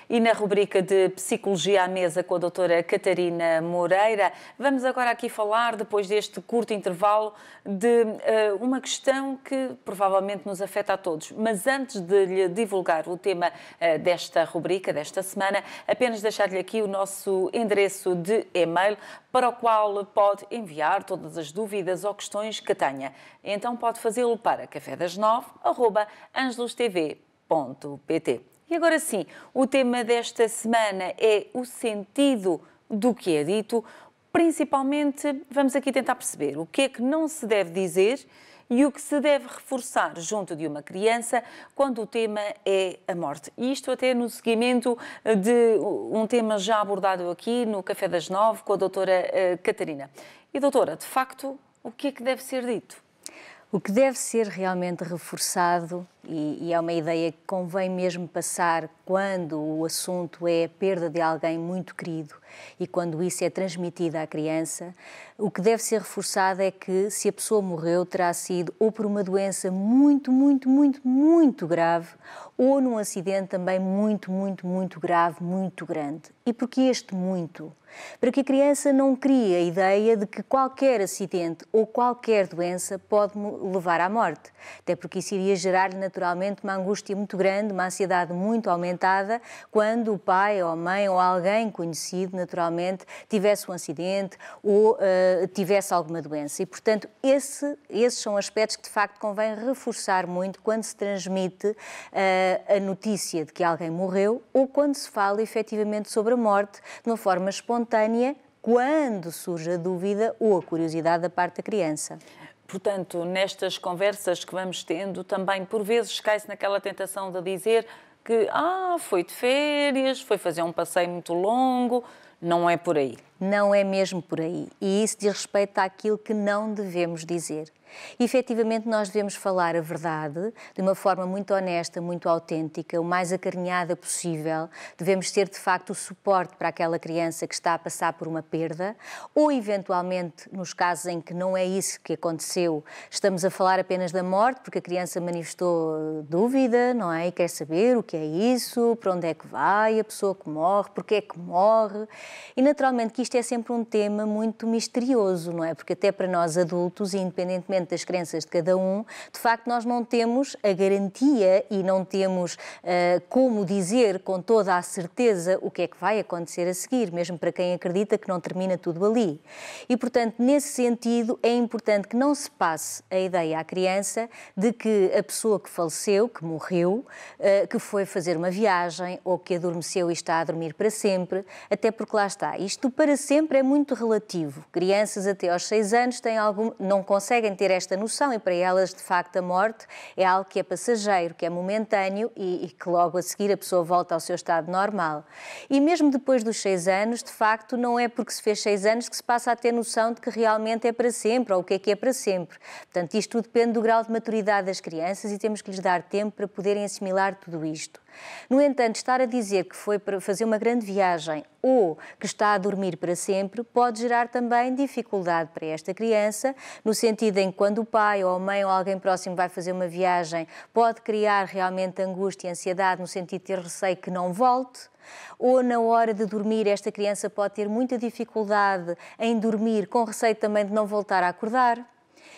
E na rubrica de Psicologia à Mesa com a doutora Catarina Moreira, vamos agora aqui falar, depois deste curto intervalo, de uma questão que provavelmente nos afeta a todos. Mas antes de lhe divulgar o tema desta rubrica, desta semana, apenas deixar-lhe aqui o nosso endereço de e-mail para o qual pode enviar todas as dúvidas ou questões que tenha. Então pode fazê-lo para cafedas9@angelustv.pt. E agora sim, o tema desta semana é o sentido do que é dito. Principalmente, vamos aqui tentar perceber o que é que não se deve dizer e o que se deve reforçar junto de uma criança quando o tema é a morte. E isto até no seguimento de um tema já abordado aqui no Café das 9 com a doutora Catarina. E doutora, de facto, o que é que deve ser dito? O que deve ser realmente reforçado, e é uma ideia que convém mesmo passar quando o assunto é a perda de alguém muito querido e quando isso é transmitido à criança, o que deve ser reforçado é que se a pessoa morreu terá sido ou por uma doença muito grave ou num acidente também muito grave, muito grande. E porquê este muito? Para que a criança não crie a ideia de que qualquer acidente ou qualquer doença pode levar à morte. Até porque isso iria gerar-lhe naturalmente uma angústia muito grande, uma ansiedade muito aumentada, quando o pai ou a mãe ou alguém conhecido naturalmente tivesse um acidente ou tivesse alguma doença. E, portanto, esses são aspectos que de facto convém reforçar muito quando se transmite a notícia de que alguém morreu ou quando se fala efetivamente sobre a morte de uma forma espontânea, quando surge a dúvida ou a curiosidade da parte da criança. Portanto, nestas conversas que vamos tendo, também por vezes cai-se naquela tentação de dizer que foi de férias, foi fazer um passeio muito longo. Não é por aí. Não é mesmo por aí. E isso diz respeito àquilo que não devemos dizer. E, efetivamente, nós devemos falar a verdade de uma forma muito honesta, muito autêntica, o mais acarinhada possível. Devemos ser, de facto, o suporte para aquela criança que está a passar por uma perda ou, eventualmente, nos casos em que não é isso que aconteceu, estamos a falar apenas da morte, porque a criança manifestou dúvida, não é? E quer saber o que é isso, para onde é que vai, a pessoa que morre, porque é que morre. E, naturalmente, que isto é sempre um tema muito misterioso, não é? Porque até para nós adultos, independentemente das crenças de cada um, de facto nós não temos a garantia e não temos como dizer com toda a certeza o que é que vai acontecer a seguir, mesmo para quem acredita que não termina tudo ali. E, portanto, nesse sentido, é importante que não se passe a ideia à criança de que a pessoa que faleceu, que morreu, que foi fazer uma viagem ou que adormeceu e está a dormir para sempre, até porque lá está. Isto para sempre é muito relativo. Crianças até aos 6 anos não conseguem ter esta noção e para elas, de facto, a morte é algo que é passageiro, que é momentâneo e que logo a seguir a pessoa volta ao seu estado normal. E mesmo depois dos 6 anos, de facto, não é porque se fez 6 anos que se passa a ter noção de que realmente é para sempre ou o que é para sempre. Portanto, isto tudo depende do grau de maturidade das crianças e temos que lhes dar tempo para poderem assimilar tudo isto. No entanto, estar a dizer que foi para fazer uma grande viagem ou que está a dormir para sempre pode gerar também dificuldade para esta criança, no sentido em que quando o pai ou a mãe ou alguém próximo vai fazer uma viagem, pode criar realmente angústia e ansiedade no sentido de ter receio que não volte. Ou na hora de dormir, esta criança pode ter muita dificuldade em dormir, com receio também de não voltar a acordar.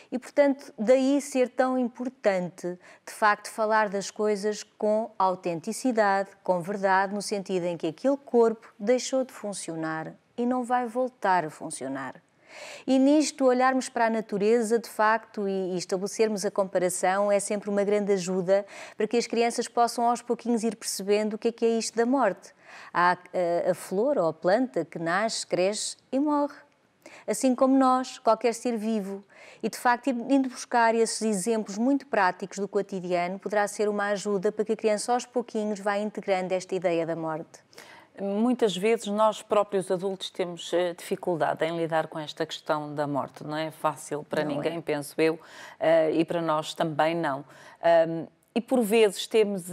E, portanto, daí ser tão importante, de facto, falar das coisas com autenticidade, com verdade, no sentido em que aquele corpo deixou de funcionar e não vai voltar a funcionar. E nisto, olharmos para a natureza, de facto, e estabelecermos a comparação é sempre uma grande ajuda para que as crianças possam aos pouquinhos ir percebendo o que é isto da morte. Há a flor ou a planta que nasce, cresce e morre. Assim como nós, qualquer ser vivo. E, de facto, indo buscar esses exemplos muito práticos do cotidiano poderá ser uma ajuda para que a criança aos pouquinhos vá integrando esta ideia da morte. Muitas vezes nós próprios adultos temos dificuldade em lidar com esta questão da morte. Não é fácil para ninguém, penso eu, e para nós também não. E por vezes temos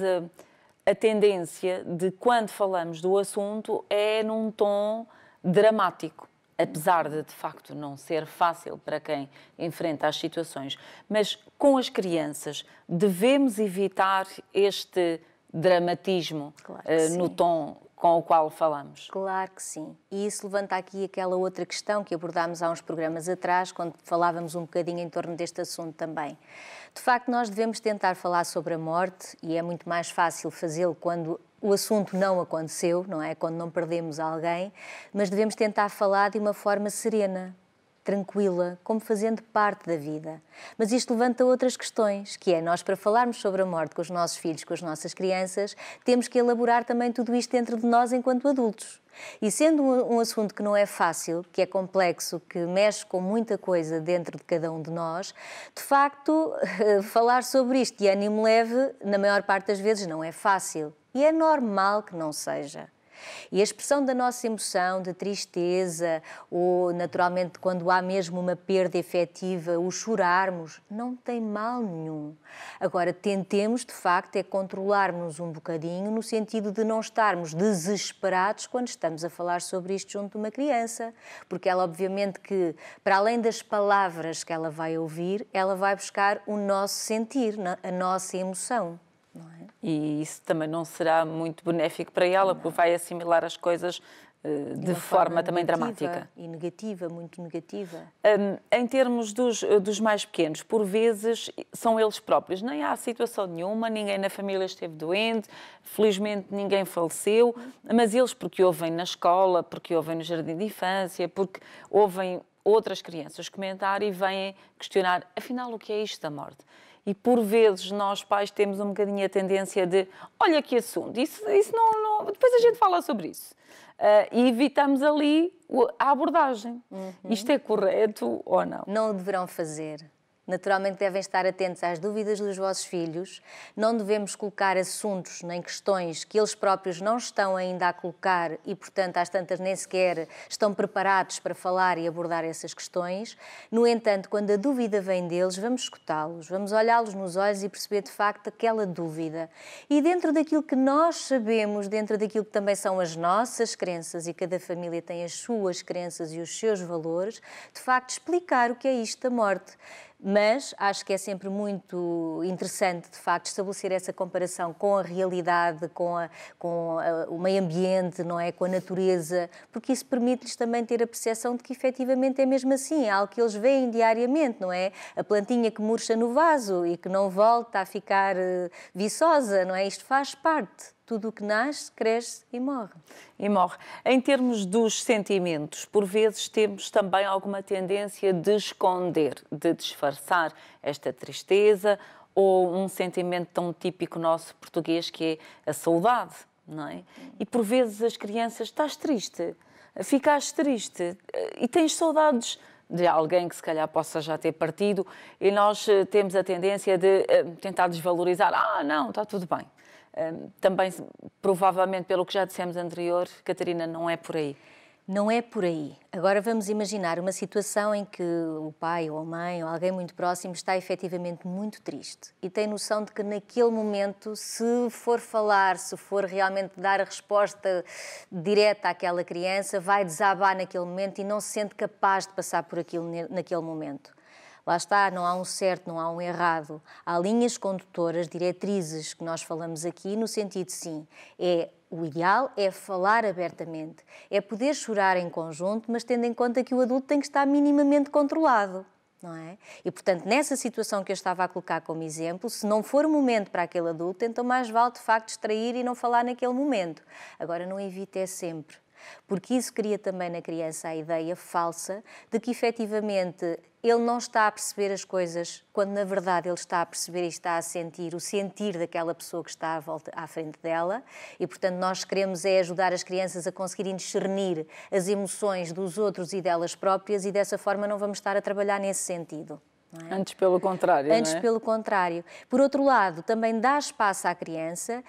a tendência de, quando falamos do assunto, é num tom dramático. Apesar de facto, não ser fácil para quem enfrenta as situações. Mas com as crianças devemos evitar este dramatismo no tom com o qual falamos. Claro que sim. E isso levanta aqui aquela outra questão que abordámos há uns programas atrás, quando falávamos um bocadinho em torno deste assunto também. De facto, nós devemos tentar falar sobre a morte e é muito mais fácil fazê-lo quando o assunto não aconteceu, não é? Quando não perdemos alguém, mas devemos tentar falar de uma forma serena, tranquila, como fazendo parte da vida. Mas isto levanta outras questões, que é nós, para falarmos sobre a morte com os nossos filhos, com as nossas crianças, temos que elaborar também tudo isto dentro de nós enquanto adultos. E sendo um assunto que não é fácil, que é complexo, que mexe com muita coisa dentro de cada um de nós, de facto, falar sobre isto de ânimo leve, na maior parte das vezes, não é fácil. E é normal que não seja. E a expressão da nossa emoção, de tristeza, ou naturalmente quando há mesmo uma perda efetiva, o chorarmos, não tem mal nenhum. Agora, tentemos de facto é controlar-nos um bocadinho no sentido de não estarmos desesperados quando estamos a falar sobre isto junto de uma criança, porque ela obviamente que, para além das palavras que ela vai ouvir, ela vai buscar o nosso sentir, a nossa emoção. Não é? E isso também não será muito benéfico para ela, porque vai assimilar as coisas de forma também dramática. E negativa, muito negativa. Em termos dos mais pequenos, por vezes são eles próprios. Nem há situação nenhuma, ninguém na família esteve doente, felizmente ninguém faleceu, mas eles porque ouvem na escola, porque ouvem no jardim de infância, porque ouvem outras crianças comentar e vêm questionar, afinal, o que é isto da morte? E, por vezes, nós pais temos um bocadinho a tendência de olha que assunto, isso não... Depois a gente fala sobre isso. E evitamos ali a abordagem. Isto é correto ou não? Não o deverão fazer. Naturalmente devem estar atentos às dúvidas dos vossos filhos. Não devemos colocar assuntos nem questões que eles próprios não estão ainda a colocar e, portanto, às tantas nem sequer estão preparados para falar e abordar essas questões. No entanto, quando a dúvida vem deles, vamos escutá-los, vamos olhá-los nos olhos e perceber de facto aquela dúvida. E dentro daquilo que nós sabemos, dentro daquilo que também são as nossas crenças, e cada família tem as suas crenças e os seus valores, de facto explicar o que é isto da morte. Mas acho que é sempre muito interessante, de facto, estabelecer essa comparação com a realidade, com o meio ambiente, não é? Com a natureza, porque isso permite-lhes também ter a percepção de que efetivamente é mesmo assim, é algo que eles veem diariamente, não é? A plantinha que murcha no vaso e que não volta a ficar viçosa, não é? Isto faz parte. Tudo o que nasce, cresce e morre. E morre. Em termos dos sentimentos, por vezes temos também alguma tendência de esconder, de disfarçar esta tristeza ou um sentimento tão típico nosso português que é a saudade, não é? E por vezes as crianças, estás triste, ficaste triste e tens saudades de alguém que se calhar possa já ter partido e nós temos a tendência de tentar desvalorizar. Não, está tudo bem. Também, provavelmente, pelo que já dissemos anterior, Catarina, não é por aí. Não é por aí. Agora vamos imaginar uma situação em que o pai ou a mãe ou alguém muito próximo está efetivamente muito triste e tem noção de que naquele momento, se for falar, se for realmente dar a resposta direta àquela criança, vai desabar naquele momento e não se sente capaz de passar por aquilo naquele momento. Lá está, não há um certo, não há um errado. Há linhas condutoras, diretrizes que nós falamos aqui, no sentido, sim, o ideal é falar abertamente, é poder chorar em conjunto, mas tendo em conta que o adulto tem que estar minimamente controlado, não é? E, portanto, nessa situação que eu estava a colocar como exemplo, se não for o momento para aquele adulto, então mais vale, de facto, distrair e não falar naquele momento. Agora, não evite é sempre, porque isso cria também na criança a ideia falsa de que, efetivamente, ele não está a perceber as coisas, quando na verdade ele está a perceber e está a sentir o sentir daquela pessoa que está à frente dela e, portanto, nós queremos ajudar as crianças a conseguirem discernir as emoções dos outros e delas próprias e dessa forma não vamos estar a trabalhar nesse sentido. Não é? Antes pelo contrário, Antes não é? pelo contrário. Por outro lado, também dá espaço à criança,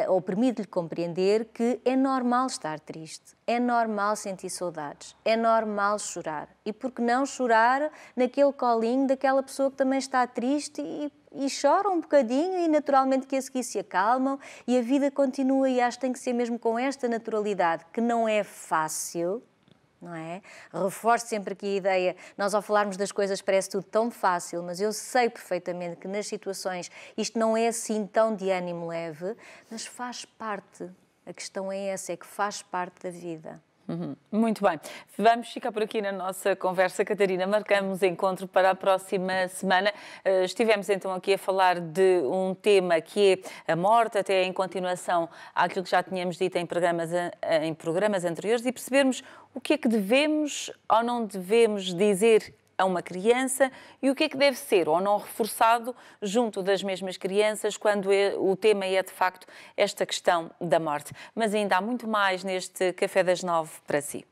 ou permite-lhe compreender que é normal estar triste, é normal sentir saudades, é normal chorar. E por que não chorar naquele colinho daquela pessoa que também está triste e chora um bocadinho e naturalmente que a seguir se acalmam e a vida continua e acho que tem que ser mesmo com esta naturalidade, que não é fácil, não é? Reforço sempre aqui a ideia, nós ao falarmos das coisas parece tudo tão fácil, mas eu sei perfeitamente que nas situações isto não é assim tão de ânimo leve, mas faz parte. A questão é essa, é que faz parte da vida. Muito bem. Vamos ficar por aqui na nossa conversa, Catarina. Marcamos encontro para a próxima semana. Estivemos então aqui a falar de um tema que é a morte, até em continuação àquilo que já tínhamos dito em programas anteriores, e percebermos o que é que devemos ou não devemos dizer a uma criança e o que é que deve ser ou não reforçado junto das mesmas crianças quando o tema é de facto esta questão da morte. Mas ainda há muito mais neste Café das 9 para si.